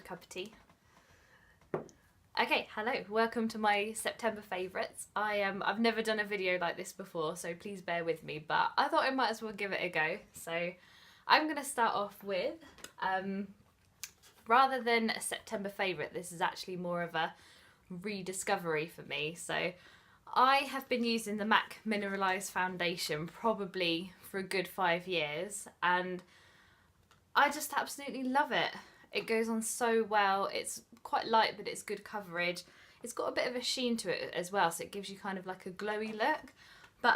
good cup of tea. Okay, hello, welcome to my September favourites. I've never done a video like this before, so please bear with me, but I thought I might as well give it a go. So I'm going to start off with, rather than a September favourite, this is actually more of a rediscovery for me. So I have been using the MAC Mineralize foundation probably for a good 5 years, and I just absolutely love it. It goes on so well. It's quite light, but it's good coverage. It's got a bit of a sheen to it as well, so it gives you kind of like a glowy look. But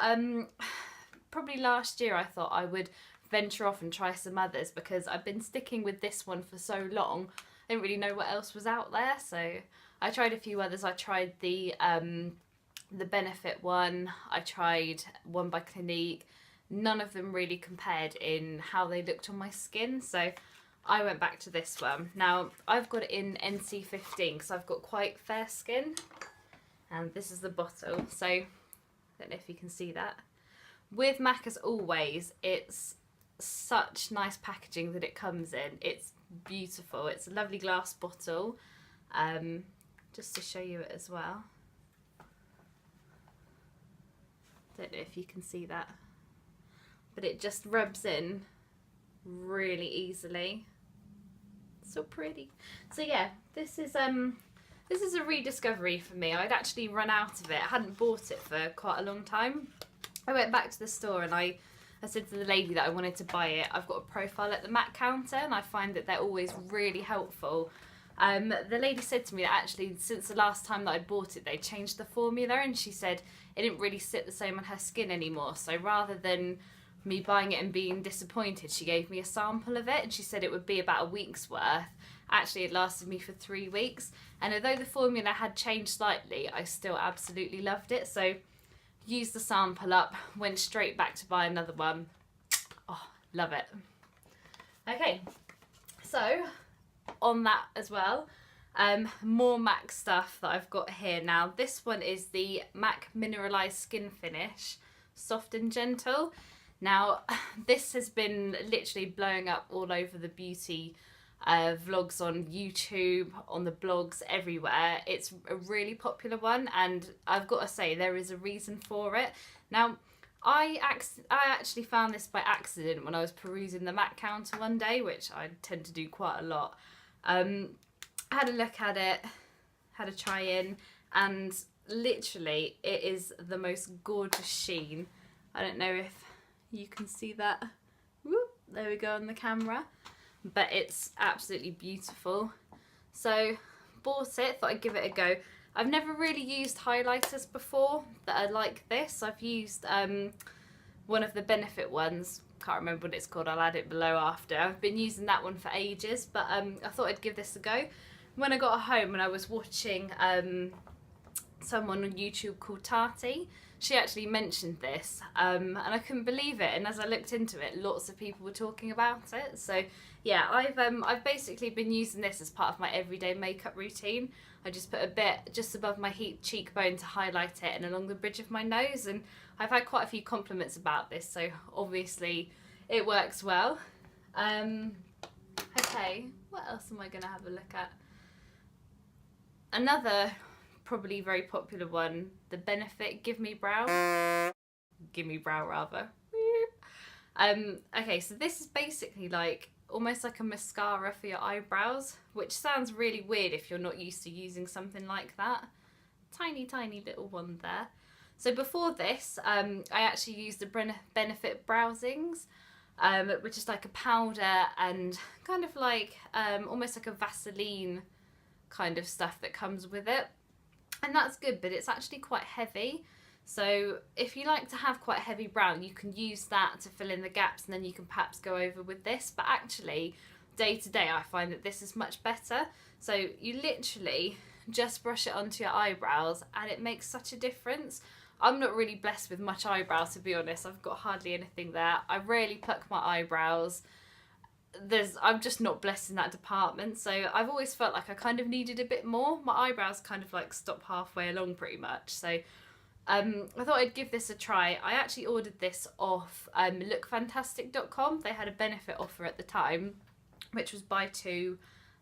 probably last year I thought I would venture off and try some others, because I've been sticking with this one for so long. I didn't really know what else was out there, so I tried a few others. I tried the Benefit one. I tried one by Clinique. None of them really compared in how they looked on my skin, so I went back to this one. Now, I've got it in NC15 because I've got quite fair skin, and this is the bottle, so I don't know if you can see that. With MAC, as always, it's such nice packaging that it comes in. It's beautiful. It's a lovely glass bottle, just to show you it as well. Don't know if you can see that, but it just rubs in really easily. So pretty. So yeah, this is a rediscovery for me. I'd actually run out of it. I hadn't bought it for quite a long time. I went back to the store and I said to the lady that I wanted to buy it. I've got a profile at the MAC counter, and I find that they're always really helpful. The lady said to me that actually since the last time that I bought it, they changed the formula, and she said it didn't really sit the same on her skin anymore. So rather than me buying it and being disappointed, she gave me a sample of it, and she said it would be about a week's worth. Actually, it lasted me for 3 weeks, and although the formula had changed slightly, I still absolutely loved it. So used the sample up, went straight back to buy another one. Oh, love it. Okay, so on that as well, more MAC stuff that I've got here. Now this one is the MAC Mineralize Skinfinish Soft and Gentle. Now this has been literally blowing up all over the beauty vlogs on YouTube, on the blogs, everywhere. It's a really popular one, and I've got to say there is a reason for it. Now I actually found this by accident when I was perusing the MAC counter one day, which I tend to do quite a lot. I had a look at it, had a try in, and literally it is the most gorgeous sheen. I don't know if you can see that. Whoop, there we go on the camera. But it's absolutely beautiful. So bought it, thought I'd give it a go. I've never really used highlighters before that are like this. I've used one of the Benefit ones. Can't remember what it's called. I'll add it below after. I've been using that one for ages, but I thought I'd give this a go. When I got home and I was watching someone on YouTube called Tati, she actually mentioned this, and I couldn't believe it. And as I looked into it, lots of people were talking about it. So yeah, I've basically been using this as part of my everyday makeup routine. I just put a bit just above my cheekbone to highlight it, and along the bridge of my nose, and I've had quite a few compliments about this, so obviously it works well. Okay, what else am I going to have a look at? Another probably very popular one, the Benefit Gimmie Brow. Gimmie Brow, rather. Okay, so this is basically like almost like a mascara for your eyebrows, which sounds really weird if you're not used to using something like that. Tiny, tiny little one there. So before this, I actually used the Benefit Browsings, which is like a powder and kind of like almost like a Vaseline kind of stuff that comes with it. And that's good, but it's actually quite heavy. So if you like to have quite a heavy brow, you can use that to fill in the gaps, and then you can perhaps go over with this. But actually, day to day, I find that this is much better. So you literally just brush it onto your eyebrows, and it makes such a difference. I'm not really blessed with much eyebrows, to be honest. I've got hardly anything there. I rarely pluck my eyebrows. I'm just not blessed in that department, so I've always felt like I kind of needed a bit more. My eyebrows kind of like stop halfway along pretty much, so I thought I'd give this a try. I actually ordered this off lookfantastic.com. They had a Benefit offer at the time, which was buy two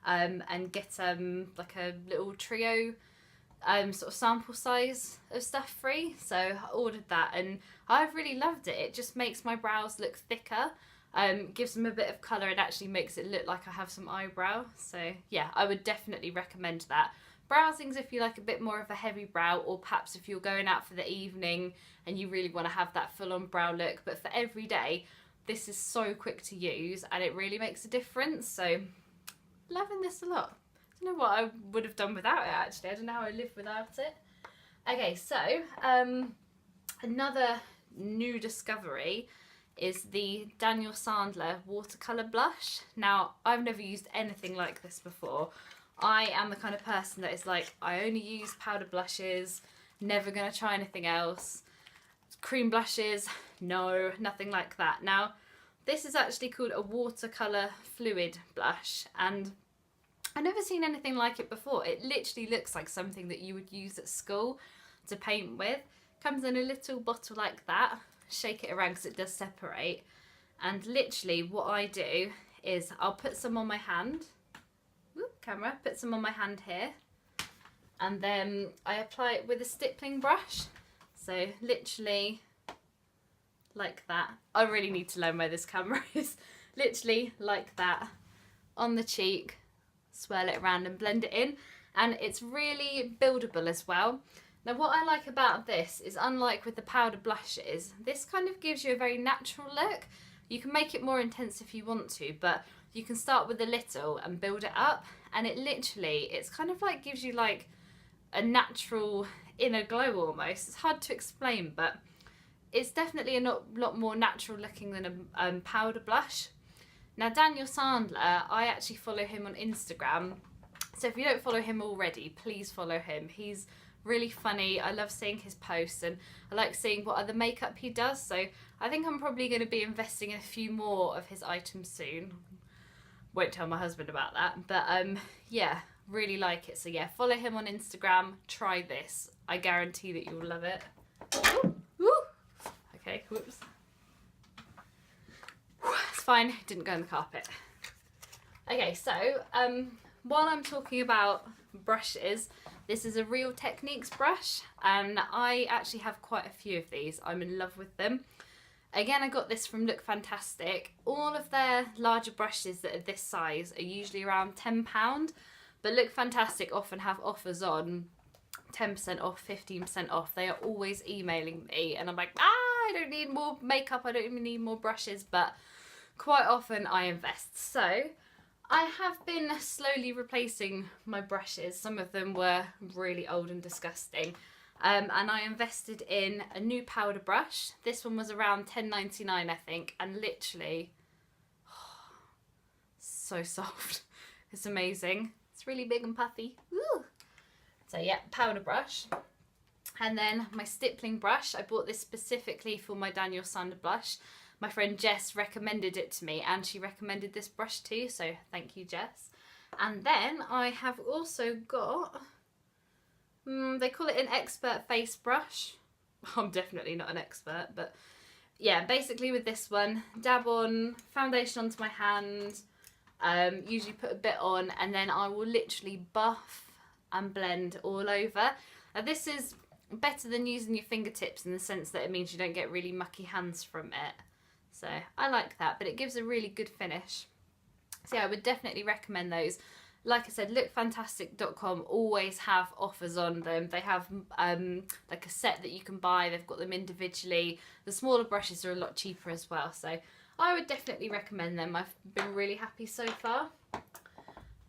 and get like a little trio sort of sample size of stuff free. So I ordered that and I've really loved it. It just makes my brows look thicker, gives them a bit of colour, and actually makes it look like I have some eyebrow. So yeah, I would definitely recommend that. Browsings if you like a bit more of a heavy brow, or perhaps if you're going out for the evening and you really want to have that full-on brow look. But for every day, this is so quick to use and it really makes a difference. So loving this a lot. I don't know what I would have done without it actually. I don't know how I live without it. Okay, so another new discovery is the Daniel Sandler Watercolour blush. Now, I've never used anything like this before. I am the kind of person that is like, I only use powder blushes, never gonna try anything else. Cream blushes, no, nothing like that. Now, this is actually called a watercolour fluid blush, and I've never seen anything like it before. It literally looks like something that you would use at school to paint with. Comes in a little bottle like that. Shake it around because it does separate. And literally what I do is I'll put some on my hand. Whoop, camera. Put some on my hand here. And then I apply it with a stippling brush. So literally like that. I really need to learn where this camera is. Literally like that on the cheek. Swirl it around and blend it in, and it's really buildable as well. Now what I like about this is, unlike with the powder blushes, this kind of gives you a very natural look. You can make it more intense if you want to, but you can start with a little and build it up, and it literally, it's kind of like gives you like a natural inner glow almost. It's hard to explain, but it's definitely a lot more natural looking than a powder blush. Now, Daniel Sandler, I actually follow him on Instagram. So if you don't follow him already, please follow him. He's really funny. I love seeing his posts, and I like seeing what other makeup he does. So I think I'm probably going to be investing in a few more of his items soon. Won't tell my husband about that. But yeah, really like it. So yeah, follow him on Instagram. Try this. I guarantee that you'll love it. Ooh, ooh. Okay, whoops. It's fine, it didn't go on the carpet. Okay, so while I'm talking about brushes, this is a Real Techniques brush, and I actually have quite a few of these. I'm in love with them. Again, I got this from Look Fantastic. All of their larger brushes that are this size are usually around £10, but Look Fantastic often have offers on 10% off, 15% off. They are always emailing me, and I'm like, I don't need more makeup, I don't even need more brushes, but quite often I invest. So I have been slowly replacing my brushes. Some of them were really old and disgusting. And I invested in a new powder brush. This one was around £10.99, I think, and literally so soft. It's amazing. It's really big and puffy. Woo! So yeah, powder brush. And then my stippling brush. I bought this specifically for my Daniel Sandler blush. My friend Jess recommended it to me, and she recommended this brush too, so thank you, Jess. And then I have also got, they call it an expert face brush. I'm definitely not an expert, but yeah, basically with this one, dab on foundation onto my hand, usually put a bit on, and then I will literally buff and blend all over. Now this is better than using your fingertips in the sense that it means you don't get really mucky hands from it. So I like that, but it gives a really good finish. So yeah, I would definitely recommend those. Like I said, lookfantastic.com always have offers on them. They have like a set that you can buy. They've got them individually. The smaller brushes are a lot cheaper as well. So I would definitely recommend them. I've been really happy so far.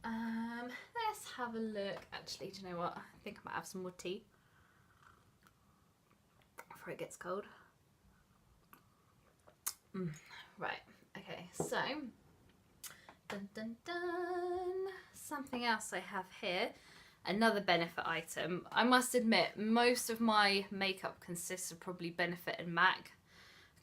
Let's have a look. Actually, do you know what? I think I might have some more tea before it gets cold. Right, okay, so dun, dun, dun. Something else I have here, another benefit item. I must admit, most of my makeup consists of probably Benefit and MAC.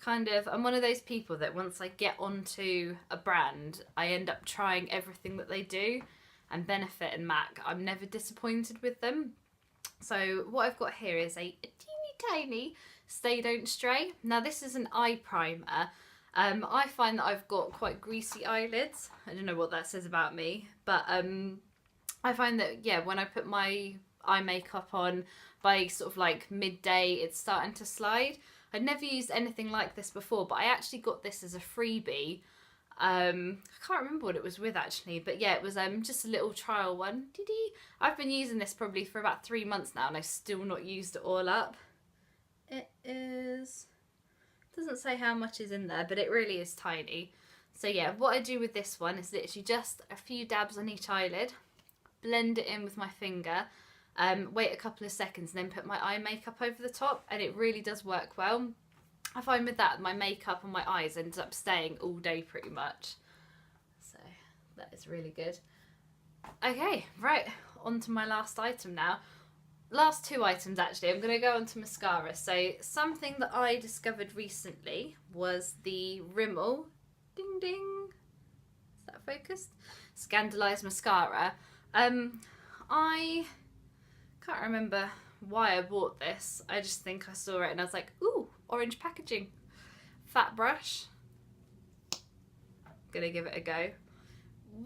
I'm one of those people that once I get onto a brand, I end up trying everything that they do, and Benefit and MAC, I'm never disappointed with them. So what I've got here is a teeny tiny Stay Don't Stray. Now this is an eye primer, I find that I've got quite greasy eyelids. I don't know what that says about me, but I find that, yeah, when I put my eye makeup on by sort of like midday, it's starting to slide. I'd never used anything like this before, but I actually got this as a freebie. I can't remember what it was with actually, but yeah, it was just a little trial one. I've been using this probably for about 3 months now and I've still not used it all up. It doesn't say how much is in there, but it really is tiny. So yeah, what I do with this one is literally just a few dabs on each eyelid, blend it in with my finger, wait a couple of seconds and then put my eye makeup over the top, and it really does work well. I find with that my makeup on my eyes ends up staying all day pretty much. So that is really good. Okay, right, on to my last item now. Last 2 items actually. I'm going to go on to mascara. So something that I discovered recently was the Rimmel, ding ding, is that focused? Scandaleyes mascara. I can't remember why I bought this. I just think I saw it and I was like, ooh, orange packaging. Fat brush. Gonna give it a go.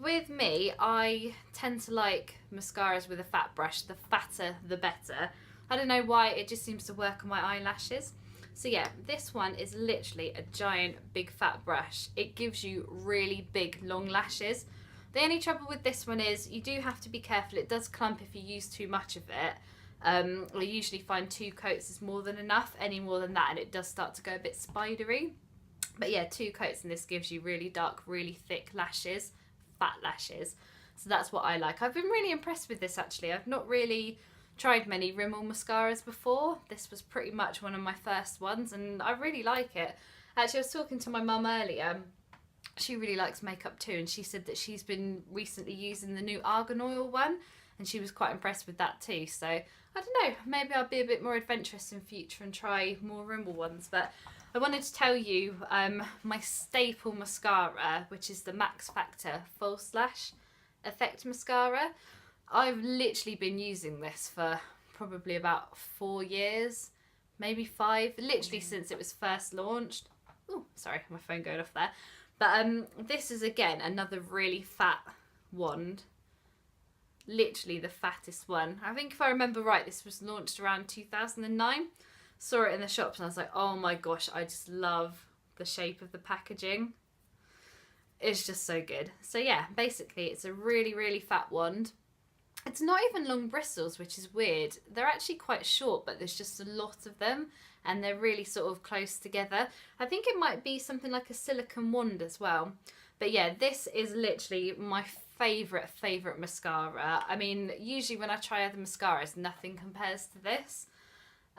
With me, I tend to like mascaras with a fat brush. The fatter, the better. I don't know why, it just seems to work on my eyelashes. So yeah, this one is literally a giant, big fat brush. It gives you really big, long lashes. The only trouble with this one is you do have to be careful. It does clump if you use too much of it. I usually find 2 coats is more than enough. Any more than that and it does start to go a bit spidery. But yeah, 2 coats and this gives you really dark, really thick lashes. Fat lashes. So that's what I like. I've been really impressed with this actually. I've not really tried many Rimmel mascaras before. This was pretty much one of my first ones and I really like it. Actually, I was talking to my mum earlier. She really likes makeup too and she said that she's been recently using the new argan oil one and she was quite impressed with that too. So I don't know, maybe I'll be a bit more adventurous in future and try more Rimmel ones. But I wanted to tell you my staple mascara, which is the Max Factor False Lash Effect Mascara. I've literally been using this for probably about 4 years, maybe 5, literally since it was first launched. Oh, sorry, my phone going off there. But this is again another really fat wand. Literally the fattest one. I think if I remember right, this was launched around 2009. Saw it in the shops and I was like, oh my gosh, I just love the shape of the packaging. It's just so good. So yeah, basically it's a really, really fat wand. It's not even long bristles, which is weird. They're actually quite short, but there's just a lot of them and they're really sort of close together. I think it might be something like a silicone wand as well. But yeah, this is literally my favourite mascara. I mean, usually when I try other mascaras, nothing compares to this.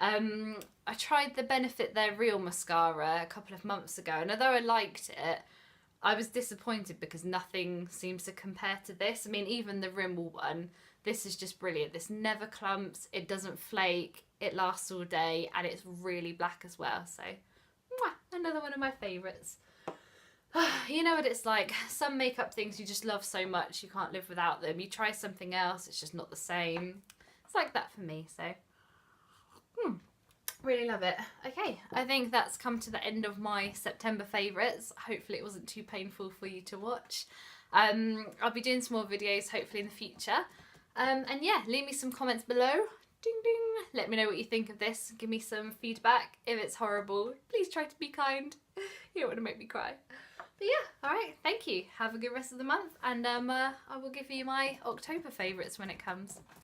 I tried the Benefit They're Real mascara a couple of months ago and although I liked it, I was disappointed because nothing seems to compare to this. I mean, even the Rimmel one, this is just brilliant. This never clumps, it doesn't flake, it lasts all day and it's really black as well. So, mwah, another one of my favourites. You know what it's like, some makeup things you just love so much you can't live without them. You try something else, it's just not the same. It's like that for me, so really love it. Okay, I think that's come to the end of my September favourites. Hopefully it wasn't too painful for you to watch. I'll be doing some more videos hopefully in the future. And yeah, leave me some comments below. Ding ding. Let me know what you think of this. Give me some feedback. If it's horrible, please try to be kind. You don't want to make me cry. But yeah, alright, thank you. Have a good rest of the month and I will give you my October favourites when it comes.